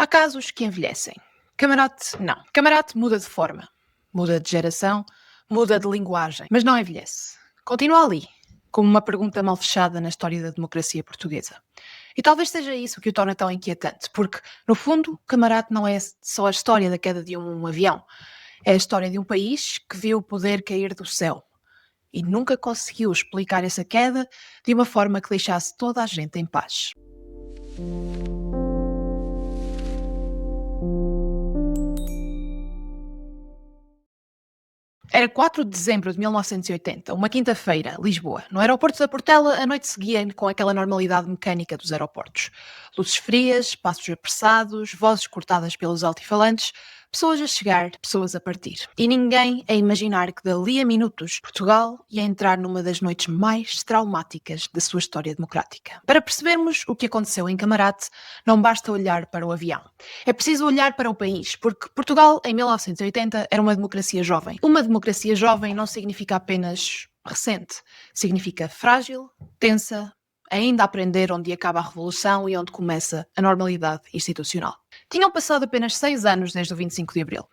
Há casos que envelhecem. Camarate, não. Camarate muda de forma, muda de geração, muda de linguagem, mas não envelhece. Continua ali, como uma pergunta mal fechada na história da democracia portuguesa. E talvez seja isso que o torna tão inquietante, porque, no fundo, Camarate não é só a história da queda de um avião. É a história de um país que viu o poder cair do céu e nunca conseguiu explicar essa queda de uma forma que deixasse toda a gente em paz. Era 4 de dezembro de 1980, uma quinta-feira, Lisboa. No aeroporto da Portela, a noite seguia com aquela normalidade mecânica dos aeroportos. Luzes frias, passos apressados, vozes cortadas pelos altifalantes, pessoas a chegar, pessoas a partir. E ninguém a imaginar que dali a minutos Portugal ia entrar numa das noites mais traumáticas da sua história democrática. Para percebermos o que aconteceu em Camarate, não basta olhar para o avião. É preciso olhar para o país, porque Portugal, em 1980, era uma democracia jovem. Uma democracia jovem não significa apenas recente, significa frágil, tensa, ainda a aprender onde acaba a revolução e onde começa a normalidade institucional. Tinham passado apenas 6 anos desde o 25 de Abril.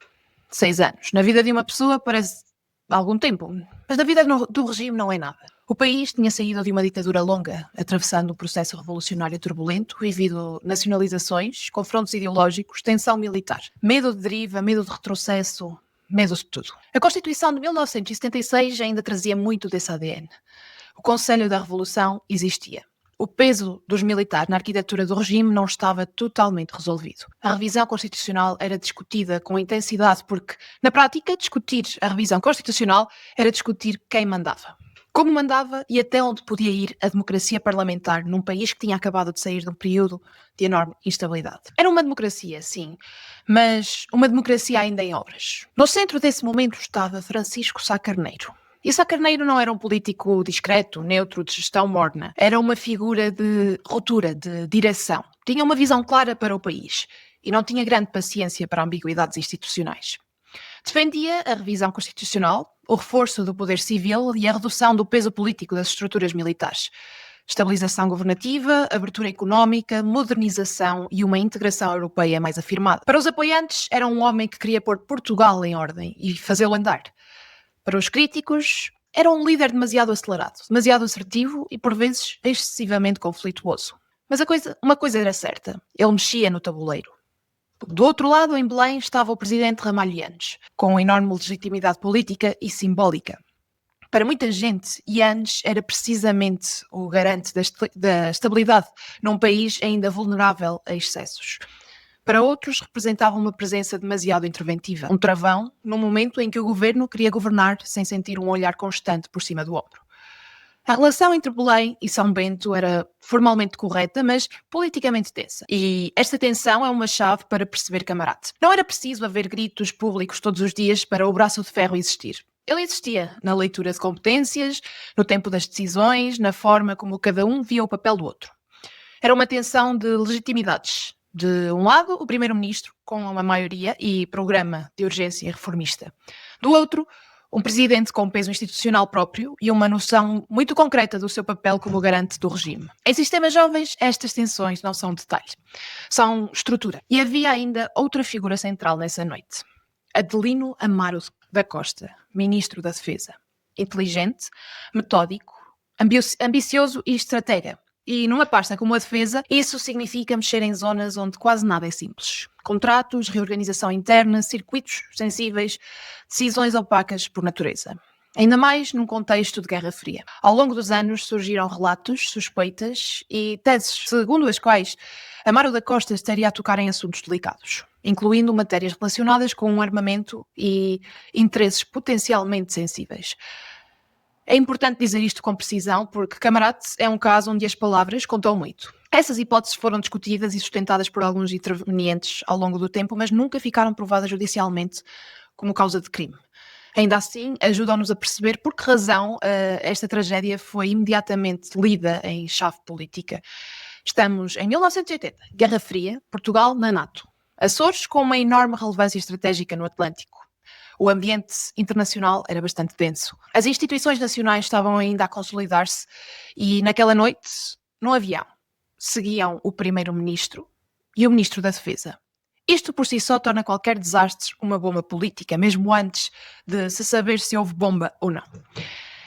6 anos. Na vida de uma pessoa parece algum tempo, mas na vida do regime não é nada. O país tinha saído de uma ditadura longa, atravessando um processo revolucionário turbulento, vivido nacionalizações, confrontos ideológicos, tensão militar, medo de deriva, medo de retrocesso, medo de tudo. A Constituição de 1976 ainda trazia muito desse ADN. O Conselho da Revolução existia. O peso dos militares na arquitetura do regime não estava totalmente resolvido. A revisão constitucional era discutida com intensidade porque, na prática, discutir a revisão constitucional era discutir quem mandava. Como mandava e até onde podia ir a democracia parlamentar num país que tinha acabado de sair de um período de enorme instabilidade. Era uma democracia, sim, mas uma democracia ainda em obras. No centro desse momento estava Francisco Sá Carneiro. E Sá Carneiro não era um político discreto, neutro, de gestão morna. Era uma figura de ruptura, de direção. Tinha uma visão clara para o país e não tinha grande paciência para ambiguidades institucionais. Defendia a revisão constitucional, o reforço do poder civil e a redução do peso político das estruturas militares. Estabilização governativa, abertura económica, modernização e uma integração europeia mais afirmada. Para os apoiantes, era um homem que queria pôr Portugal em ordem e fazê-lo andar. Para os críticos, era um líder demasiado acelerado, demasiado assertivo e, por vezes, excessivamente conflituoso. Mas uma coisa era certa, ele mexia no tabuleiro. Do outro lado, em Belém, estava o presidente Ramalhianes, com enorme legitimidade política e simbólica. Para muita gente, Yanes era precisamente o garante da estabilidade num país ainda vulnerável a excessos. Para outros, representava uma presença demasiado interventiva, um travão, num momento em que o governo queria governar sem sentir um olhar constante por cima do ombro. A relação entre Belém e São Bento era formalmente correta, mas politicamente tensa. E esta tensão é uma chave para perceber Camarate. Não era preciso haver gritos públicos todos os dias para o braço de ferro existir. Ele existia na leitura de competências, no tempo das decisões, na forma como cada um via o papel do outro. Era uma tensão de legitimidades. De um lado, o primeiro-ministro, com uma maioria e programa de urgência reformista. Do outro, um presidente com peso institucional próprio e uma noção muito concreta do seu papel como garante do regime. Em sistemas jovens, estas tensões não são detalhe, são estrutura. E havia ainda outra figura central nessa noite. Adelino Amaro da Costa, ministro da Defesa. Inteligente, metódico, ambicioso e estratega. E numa pasta como a defesa, isso significa mexer em zonas onde quase nada é simples. Contratos, reorganização interna, circuitos sensíveis, decisões opacas por natureza. Ainda mais num contexto de Guerra Fria. Ao longo dos anos surgiram relatos, suspeitas e teses, segundo as quais Amaro da Costa estaria a tocar em assuntos delicados, incluindo matérias relacionadas com um armamento e interesses potencialmente sensíveis. É importante dizer isto com precisão, porque Camarate é um caso onde as palavras contam muito. Essas hipóteses foram discutidas e sustentadas por alguns intervenientes ao longo do tempo, mas nunca ficaram provadas judicialmente como causa de crime. Ainda assim, ajudam-nos a perceber por que razão esta tragédia foi imediatamente lida em chave política. Estamos em 1980, Guerra Fria, Portugal na NATO. Açores com uma enorme relevância estratégica no Atlântico. O ambiente internacional era bastante tenso. As instituições nacionais estavam ainda a consolidar-se e naquela noite, no avião, seguiam o primeiro-ministro e o ministro da Defesa. Isto por si só torna qualquer desastre uma bomba política, mesmo antes de se saber se houve bomba ou não.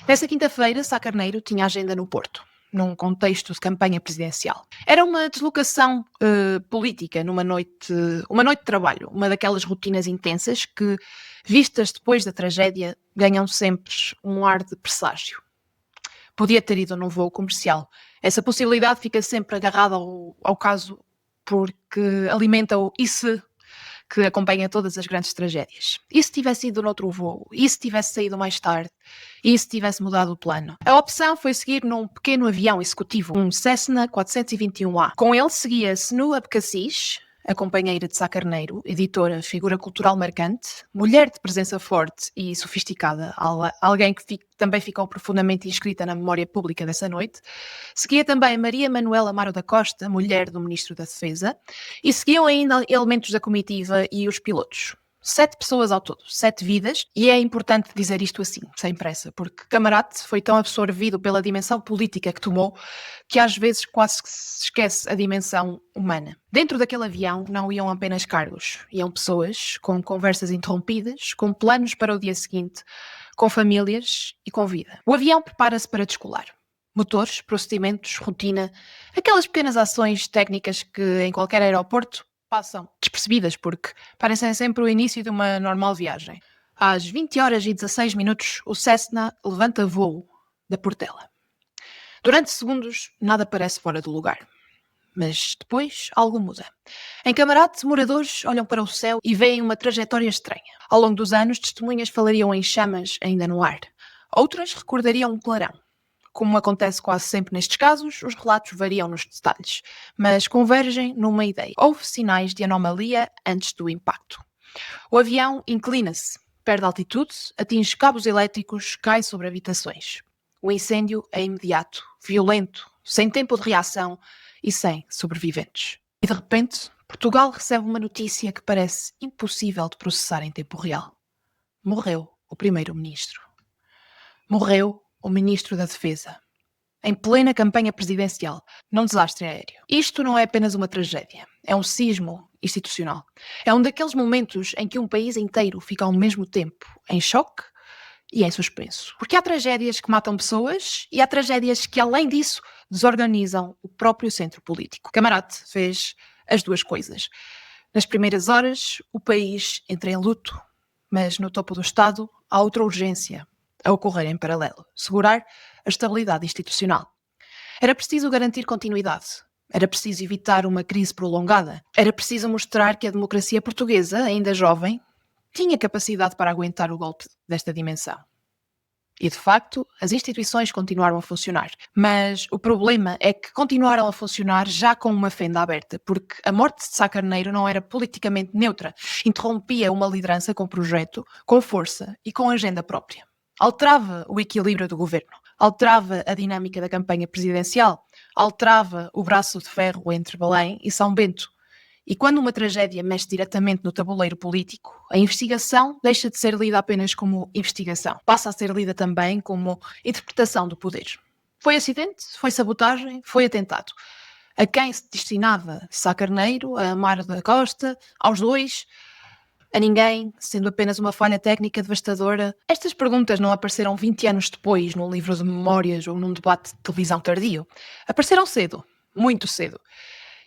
Nessa quinta-feira, Sá Carneiro tinha agenda no Porto, num contexto de campanha presidencial. Era uma deslocação política uma noite de trabalho, uma daquelas rotinas intensas que, vistas depois da tragédia, ganham sempre um ar de presságio. Podia ter ido num voo comercial. Essa possibilidade fica sempre agarrada ao caso porque alimenta o "e se", que acompanha todas as grandes tragédias. E se tivesse ido noutro voo? E se tivesse saído mais tarde? E se tivesse mudado o plano? A opção foi seguir num pequeno avião executivo, um Cessna 421A. Com ele seguia Senu Abcacis, a companheira de Sá Carneiro, editora, figura cultural marcante, mulher de presença forte e sofisticada, alguém que também ficou profundamente inscrita na memória pública dessa noite. Seguia também Maria Manuela Amaro da Costa, mulher do Ministro da Defesa, e seguiam ainda elementos da comitiva e os pilotos. 7 pessoas ao todo, 7 vidas, e é importante dizer isto assim, sem pressa, porque Camarate foi tão absorvido pela dimensão política que tomou que às vezes quase que se esquece a dimensão humana. Dentro daquele avião não iam apenas cargos, iam pessoas com conversas interrompidas, com planos para o dia seguinte, com famílias e com vida. O avião prepara-se para descolar. Motores, procedimentos, rotina, aquelas pequenas ações técnicas que em qualquer aeroporto passam despercebidas porque parecem sempre o início de uma normal viagem. Às 20h16, o Cessna levanta voo da Portela. Durante segundos, nada parece fora do lugar. Mas depois, algo muda. Em Camarate, moradores olham para o céu e veem uma trajetória estranha. Ao longo dos anos, testemunhas falariam em chamas ainda no ar. Outras recordariam um clarão. Como acontece quase sempre nestes casos, os relatos variam nos detalhes, mas convergem numa ideia. Houve sinais de anomalia antes do impacto. O avião inclina-se, perde altitude, atinge cabos elétricos, cai sobre habitações. O incêndio é imediato, violento, sem tempo de reação e sem sobreviventes. E de repente, Portugal recebe uma notícia que parece impossível de processar em tempo real. Morreu o primeiro-ministro. Morreu o ministro da Defesa, em plena campanha presidencial, num desastre aéreo. Isto não é apenas uma tragédia, é um sismo institucional. É um daqueles momentos em que um país inteiro fica ao mesmo tempo em choque e em suspenso. Porque há tragédias que matam pessoas e há tragédias que, além disso, desorganizam o próprio centro político. Camarate fez as duas coisas. Nas primeiras horas, o país entra em luto, mas no topo do Estado há outra urgência a ocorrer em paralelo: segurar a estabilidade institucional. Era preciso garantir continuidade. Era preciso evitar uma crise prolongada. Era preciso mostrar que a democracia portuguesa, ainda jovem, tinha capacidade para aguentar o golpe desta dimensão. E, de facto, as instituições continuaram a funcionar. Mas o problema é que continuaram a funcionar já com uma fenda aberta, porque a morte de Sá Carneiro não era politicamente neutra. Interrompia uma liderança com projeto, com força e com agenda própria. Alterava o equilíbrio do governo, alterava a dinâmica da campanha presidencial, alterava o braço de ferro entre Belém e São Bento. E quando uma tragédia mexe diretamente no tabuleiro político, a investigação deixa de ser lida apenas como investigação, passa a ser lida também como interpretação do poder. Foi acidente? Foi sabotagem? Foi atentado? A quem se destinava Sá Carneiro? A Amaro da Costa? Aos dois? A ninguém, sendo apenas uma falha técnica devastadora? Estas perguntas não apareceram 20 anos depois num livro de memórias ou num debate de televisão tardio. Apareceram cedo, muito cedo.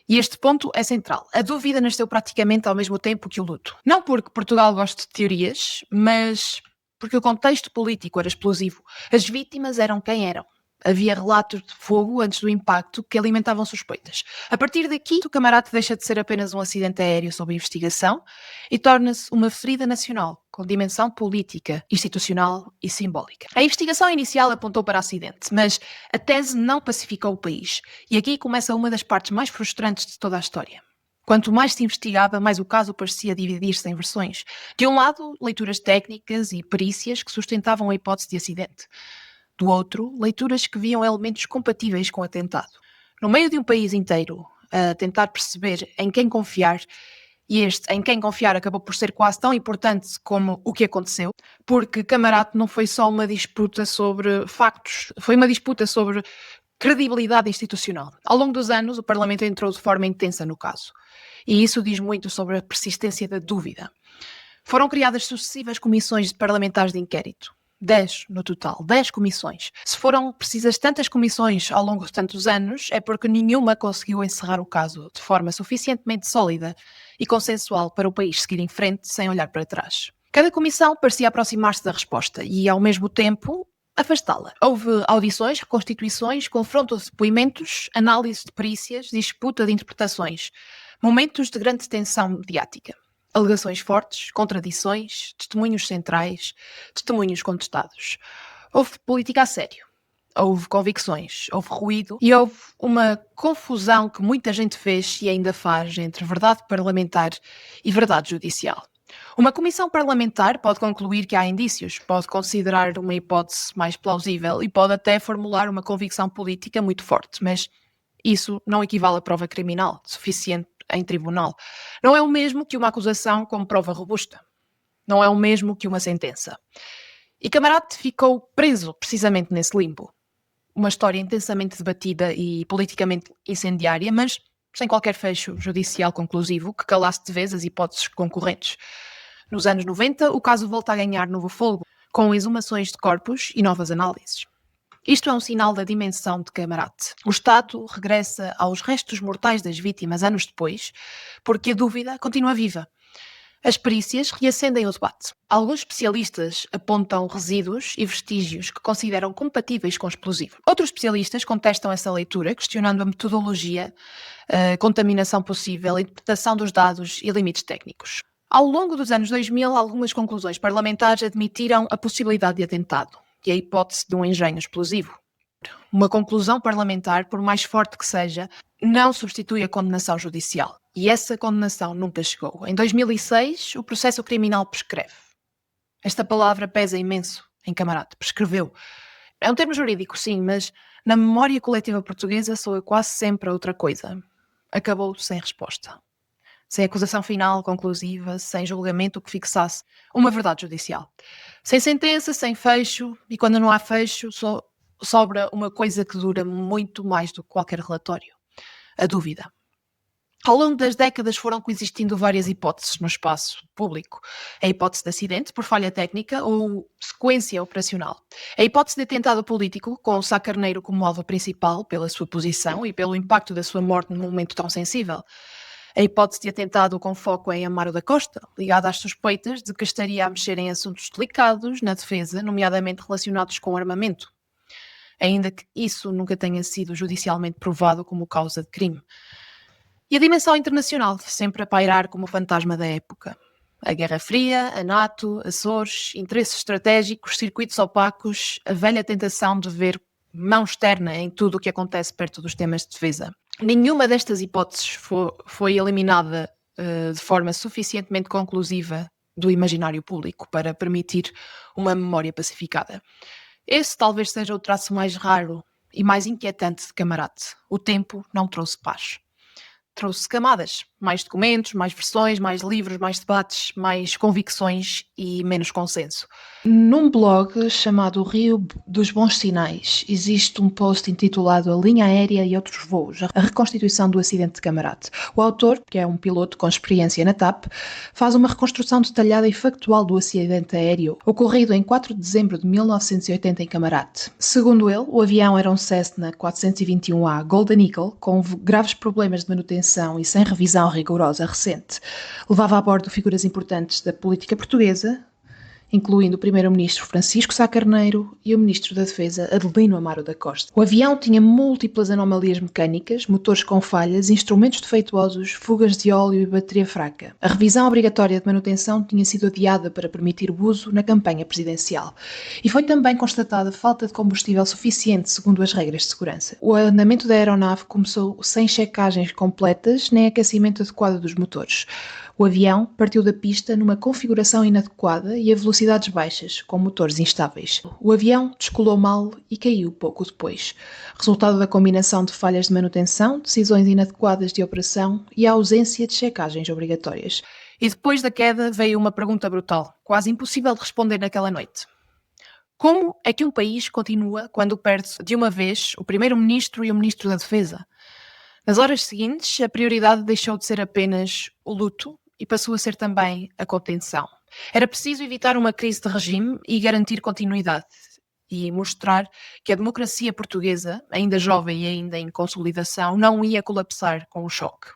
E este ponto é central. A dúvida nasceu praticamente ao mesmo tempo que o luto. Não porque Portugal goste de teorias, mas porque o contexto político era explosivo. As vítimas eram quem eram. Havia relatos de fogo antes do impacto que alimentavam suspeitas. A partir daqui, o Camarate deixa de ser apenas um acidente aéreo sob investigação e torna-se uma ferida nacional, com dimensão política, institucional e simbólica. A investigação inicial apontou para acidente, mas a tese não pacificou o país. E aqui começa uma das partes mais frustrantes de toda a história. Quanto mais se investigava, mais o caso parecia dividir-se em versões. De um lado, leituras técnicas e perícias que sustentavam a hipótese de acidente. Do outro, leituras que viam elementos compatíveis com o atentado. No meio de um país inteiro a tentar perceber em quem confiar, e este em quem confiar acabou por ser quase tão importante como o que aconteceu, porque Camarate não foi só uma disputa sobre factos, foi uma disputa sobre Credibilidade institucional. Ao longo dos anos, o Parlamento entrou de forma intensa no caso. E isso diz muito sobre a persistência da dúvida. Foram criadas sucessivas comissões parlamentares de inquérito. 10 no total, 10 comissões. Se foram precisas tantas comissões ao longo de tantos anos, é porque nenhuma conseguiu encerrar o caso de forma suficientemente sólida e consensual para o país seguir em frente sem olhar para trás. Cada comissão parecia aproximar-se da resposta e, ao mesmo tempo, afastá-la. Houve audições, reconstituições, confronto de depoimentos, análise de perícias, disputa de interpretações, momentos de grande tensão mediática. Alegações fortes, contradições, testemunhos centrais, testemunhos contestados. Houve política a sério, houve convicções, houve ruído e houve uma confusão que muita gente fez e ainda faz entre verdade parlamentar e verdade judicial. Uma comissão parlamentar pode concluir que há indícios, pode considerar uma hipótese mais plausível e pode até formular uma convicção política muito forte, mas isso não equivale a prova criminal suficiente em tribunal. Não é o mesmo que uma acusação com prova robusta. Não é o mesmo que uma sentença. E Camarate ficou preso precisamente nesse limbo. Uma história intensamente debatida e politicamente incendiária, mas sem qualquer fecho judicial conclusivo que calasse de vez as hipóteses concorrentes. Nos anos 90, o caso volta a ganhar novo fôlego, com exumações de corpos e novas análises. Isto é um sinal da dimensão de Camarate. O Estado regressa aos restos mortais das vítimas anos depois, porque a dúvida continua viva. As perícias reacendem o debate. Alguns especialistas apontam resíduos e vestígios que consideram compatíveis com explosivo. Outros especialistas contestam essa leitura, questionando a metodologia, a contaminação possível, a interpretação dos dados e limites técnicos. Ao longo dos anos 2000, algumas conclusões parlamentares admitiram a possibilidade de atentado e a hipótese de um engenho explosivo. Uma conclusão parlamentar, por mais forte que seja, não substitui a condenação judicial. E essa condenação nunca chegou. Em 2006, o processo criminal prescreve. Esta palavra pesa imenso em Camarate. Prescreveu. É um termo jurídico, sim, mas na memória coletiva portuguesa soa quase sempre a outra coisa. Acabou sem resposta. Sem acusação final, conclusiva, sem julgamento que fixasse uma verdade judicial. Sem sentença, sem fecho, e quando não há fecho, só sobra uma coisa que dura muito mais do que qualquer relatório: a dúvida. Ao longo das décadas foram coexistindo várias hipóteses no espaço público. A hipótese de acidente por falha técnica ou sequência operacional. A hipótese de atentado político, com o Sá Carneiro como alvo principal, pela sua posição e pelo impacto da sua morte num momento tão sensível. A hipótese de atentado com foco em Amaro da Costa, ligada às suspeitas de que estaria a mexer em assuntos delicados na defesa, nomeadamente relacionados com armamento, ainda que isso nunca tenha sido judicialmente provado como causa de crime. E a dimensão internacional, sempre a pairar como fantasma da época. A Guerra Fria, a NATO, Açores, interesses estratégicos, circuitos opacos, a velha tentação de ver mão externa em tudo o que acontece perto dos temas de defesa. Nenhuma destas hipóteses foi eliminada de forma suficientemente conclusiva do imaginário público para permitir uma memória pacificada. Esse talvez seja o traço mais raro e mais inquietante de Camarate. O tempo não trouxe paz. Trouxe camadas, mais documentos, mais versões, mais livros, mais debates, mais convicções e menos consenso. Num blog chamado Rio dos Bons Sinais, existe um post intitulado A Linha Aérea e Outros Voos, a reconstituição do acidente de Camarate. O autor, que é um piloto com experiência na TAP, faz uma reconstrução detalhada e factual do acidente aéreo ocorrido em 4 de dezembro de 1980 em Camarate. Segundo ele, o avião era um Cessna 421A Golden Eagle com graves problemas de manutenção e sem revisão rigorosa recente. Levava a bordo figuras importantes da política portuguesa, incluindo o primeiro-ministro Francisco Sá Carneiro e o ministro da Defesa Adelino Amaro da Costa. O avião tinha múltiplas anomalias mecânicas, motores com falhas, instrumentos defeituosos, fugas de óleo e bateria fraca. A revisão obrigatória de manutenção tinha sido adiada para permitir o uso na campanha presidencial. E foi também constatada falta de combustível suficiente segundo as regras de segurança. O andamento da aeronave começou sem checagens completas nem aquecimento adequado dos motores. O avião partiu da pista numa configuração inadequada e a velocidades baixas, com motores instáveis. O avião descolou mal e caiu pouco depois, resultado da combinação de falhas de manutenção, decisões inadequadas de operação e a ausência de checagens obrigatórias. E depois da queda veio uma pergunta brutal, quase impossível de responder naquela noite. Como é que um país continua quando perde de uma vez o primeiro-ministro e o ministro da Defesa? Nas horas seguintes, a prioridade deixou de ser apenas o luto e passou a ser também a contenção. Era preciso evitar uma crise de regime e garantir continuidade e mostrar que a democracia portuguesa, ainda jovem e ainda em consolidação, não ia colapsar com o choque.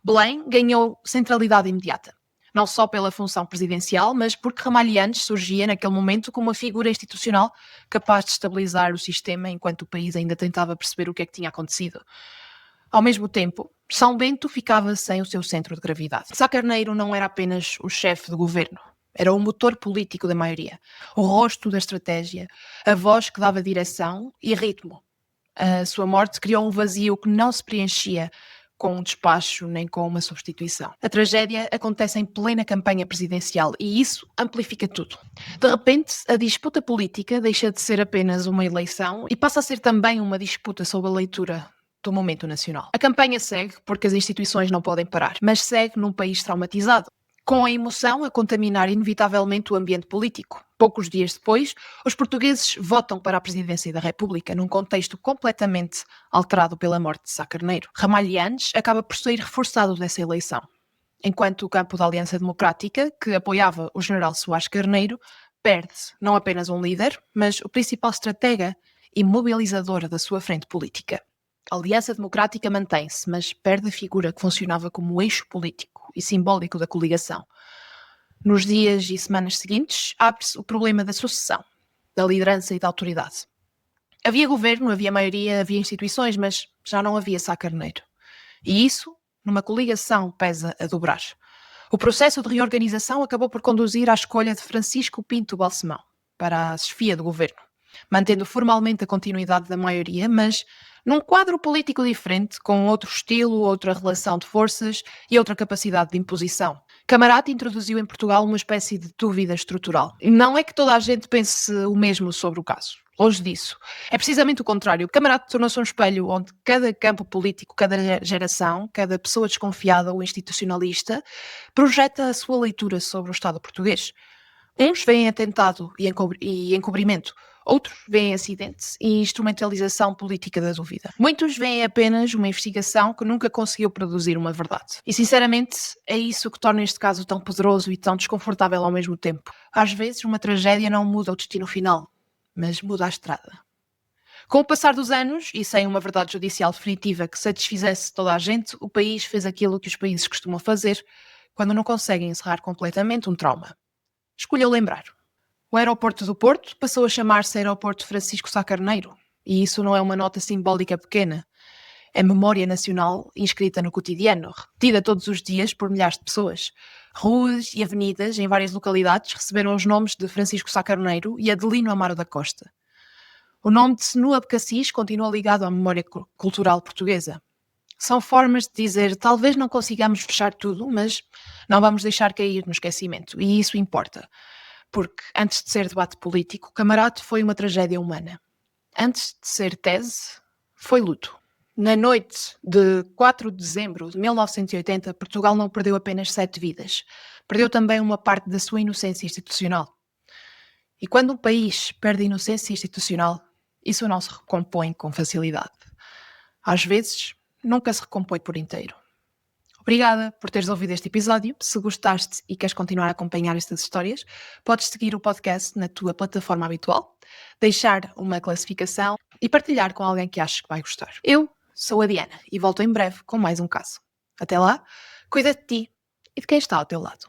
Belém ganhou centralidade imediata, não só pela função presidencial, mas porque Ramalhianes surgia naquele momento como uma figura institucional capaz de estabilizar o sistema enquanto o país ainda tentava perceber o que é que tinha acontecido. Ao mesmo tempo, São Bento ficava sem o seu centro de gravidade. Sá Carneiro não era apenas o chefe de governo, era o motor político da maioria, o rosto da estratégia, a voz que dava direção e ritmo. A sua morte criou um vazio que não se preenchia com um despacho nem com uma substituição. A tragédia acontece em plena campanha presidencial e isso amplifica tudo. De repente, a disputa política deixa de ser apenas uma eleição e passa a ser também uma disputa sobre a leitura do momento nacional. A campanha segue porque as instituições não podem parar, mas segue num país traumatizado, com a emoção a contaminar inevitavelmente o ambiente político. Poucos dias depois, os portugueses votam para a presidência da República, num contexto completamente alterado pela morte de Sá Carneiro. Ramalhianes acaba por sair reforçado dessa eleição, enquanto o campo da Aliança Democrática, que apoiava o general Soares Carneiro, perde não apenas um líder, mas o principal estratega e mobilizador da sua frente política. A Aliança Democrática mantém-se, mas perde a figura que funcionava como eixo político e simbólico da coligação. Nos dias e semanas seguintes, abre-se o problema da sucessão, da liderança e da autoridade. Havia governo, havia maioria, havia instituições, mas já não havia Sá Carneiro. E isso, numa coligação, pesa a dobrar. O processo de reorganização acabou por conduzir à escolha de Francisco Pinto Balsemão para a chefia do governo, mantendo formalmente a continuidade da maioria, mas num quadro político diferente, com outro estilo, outra relação de forças e outra capacidade de imposição. Camarate introduziu em Portugal uma espécie de dúvida estrutural. E não é que toda a gente pense o mesmo sobre o caso. Longe disso. É precisamente o contrário. Camarate tornou-se um espelho onde cada campo político, cada geração, cada pessoa desconfiada ou institucionalista projeta a sua leitura sobre o Estado português. Uns veem atentado e encobrimento, outros veem acidente e instrumentalização política da dúvida. Muitos veem apenas uma investigação que nunca conseguiu produzir uma verdade. E, sinceramente, é isso que torna este caso tão poderoso e tão desconfortável ao mesmo tempo. Às vezes, uma tragédia não muda o destino final, mas muda a estrada. Com o passar dos anos, e sem uma verdade judicial definitiva que satisfizesse toda a gente, o país fez aquilo que os países costumam fazer quando não conseguem encerrar completamente um trauma. Escolheu lembrar. O aeroporto do Porto passou a chamar-se Aeroporto Francisco Sá Carneiro, e isso não é uma nota simbólica pequena. É memória nacional inscrita no cotidiano, repetida todos os dias por milhares de pessoas. Ruas e avenidas em várias localidades receberam os nomes de Francisco Sá Carneiro e Adelino Amaro da Costa. O nome de Senua de Cassis continua ligado à memória cultural portuguesa. São formas de dizer, talvez não consigamos fechar tudo, mas não vamos deixar cair no esquecimento. E isso importa. Porque, antes de ser debate político, Camarate foi uma tragédia humana. Antes de ser tese, foi luto. Na noite de 4 de dezembro de 1980, Portugal não perdeu apenas 7 vidas. Perdeu também uma parte da sua inocência institucional. E quando um país perde a inocência institucional, isso não se recompõe com facilidade. Às vezes, nunca se recompõe por inteiro. Obrigada por teres ouvido este episódio. Se gostaste e queres continuar a acompanhar estas histórias, podes seguir o podcast na tua plataforma habitual, deixar uma classificação e partilhar com alguém que aches que vai gostar. Eu sou a Diana e volto em breve com mais um caso. Até lá, cuida de ti e de quem está ao teu lado.